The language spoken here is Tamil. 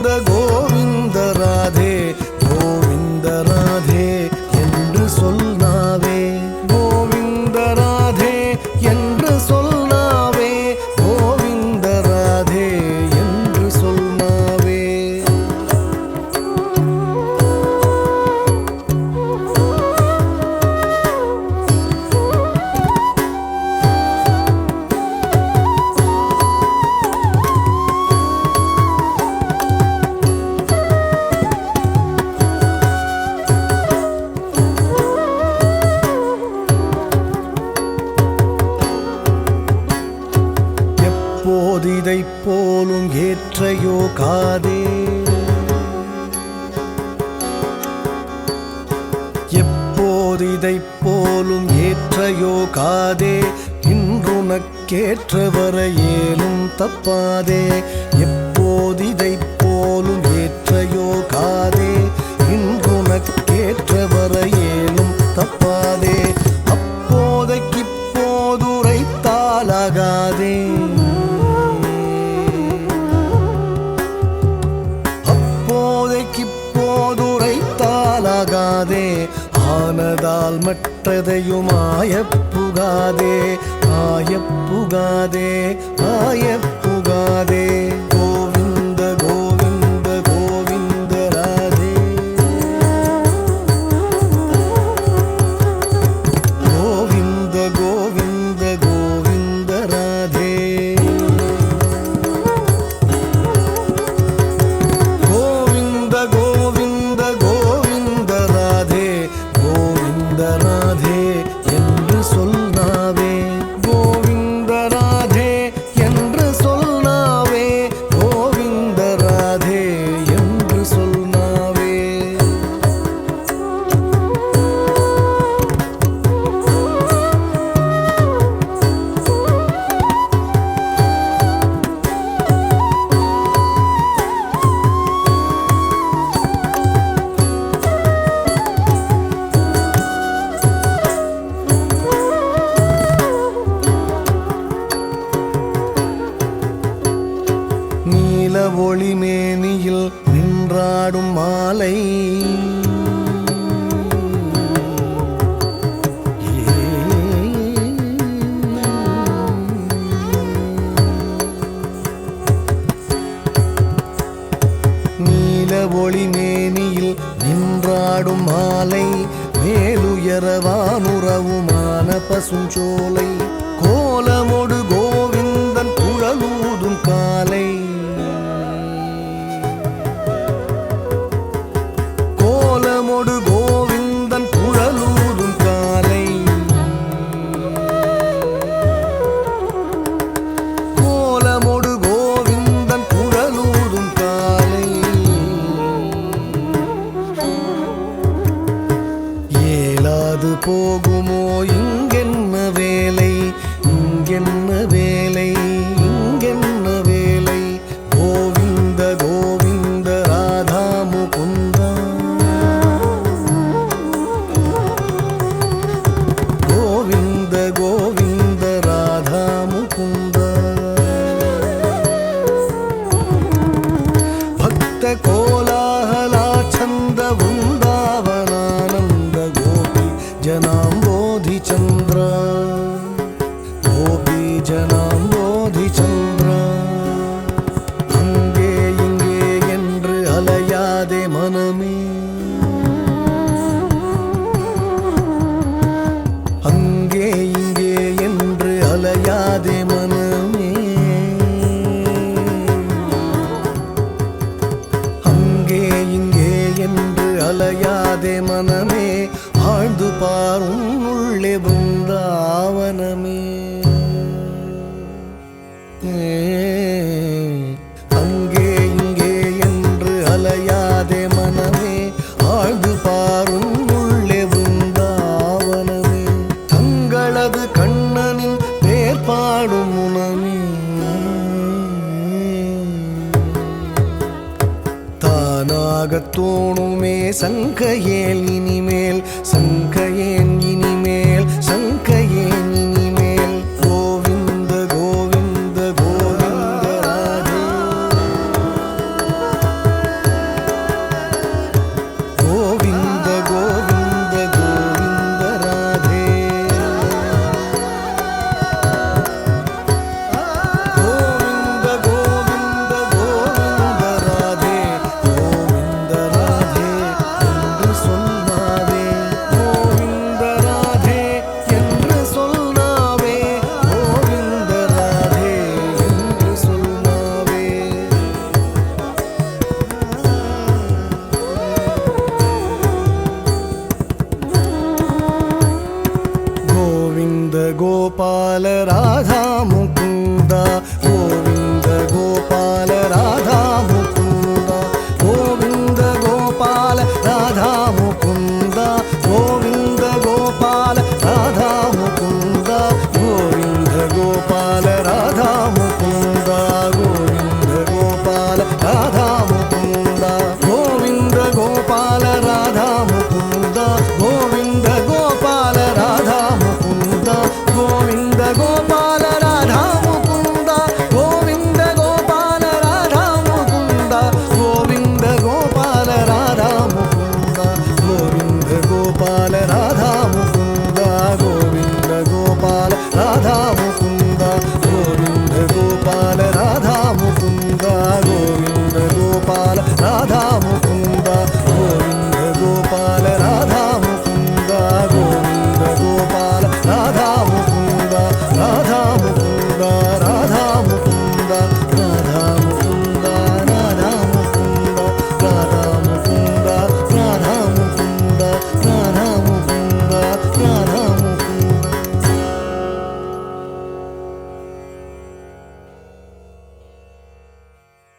கோவிந்த ராதே கோவிந்த ராதே என்று சொல்லாவே கோவிந்த ராதே என்று சொல்லாவே கோவிந்த ராதே என்று சொல்லாவே எப்போதிதைப் போலும் ஏற்றையோ காதே எப்போதிதைப் போலும் ஏற்றையோ காதே இன்றுனக்கேற்ற வரையேலும் தப்பாதே எப்போதிதைப் போலும் ஏற்றையோ காதே இன்றுனக்கேற்ற வரையேலும் தப்பாதே அப்போதைக்கிப்போதுரைத்தாலாகாதே அப்போதைக்கிப்போதுரைத்தாலாகாதே ஆனதால் மற்றதையும் ஆயப்புகாதே ஆயப்புகாதே ஆயப்புகாதே கோவிந்த கோவிந்த கோவிந்த ராதே கோவிந்த கோவிந்த கோவிந்த ராதே கோவிந்த கோவிந்த கோவிந்த ராதே கோவிந்த ராதே என்று சொல்லாவே கோவிந்த ராதே என்று சொல்லாவே கோவிந்த ராதே என்று சொல்லாவே நீல ஒளிமேனியில் நின்றாடும் மாலை நீல ஒளிமேனியில் நின்றாடும் மாலை மேலுயரவானுறவுமான பசுஞ்சோலை கோலமொடு கோவிந்தன் குழலூதும் காலை கோலமொடு கோவிந்தன் குழலூதும் காலை கோலமொடு கோவிந்தன் குழலூதும் காலை ஏலாது போகுமோ இங்கென்ன வேலை இங்கென்ன வேலை இங்கென்ன வேலை கோவிந்த கோவிந்த ராதா முகுந்தா கோவிந்த கோவிந்த ராதா முகுந்தா பக்த கோலாகலா சந்த வృందావనానంద கோபி ஜனாம்போதி சந்திரா கோபி ஜனாம்போதி சந்திரா அங்கே இங்கே என்று அலையாதே மனமே அங்கே இங்கே என்று அலையாதே மனமே அங்கே இங்கே என்று அலையாதே மனமே ஆழ்ந்து பாரும் உள்ளே பிருந்தாவனமே அங்கே இங்கே என்று அலையாதே மனமே ஆழ்ந்து பாரும் உள்ளே பிருந்தாவனமே தங்களது கண்ணனின் பேர் பாடும் முனமே தானாகத் தோணுமே சங்கையேல் இனிமேல் சங்கையே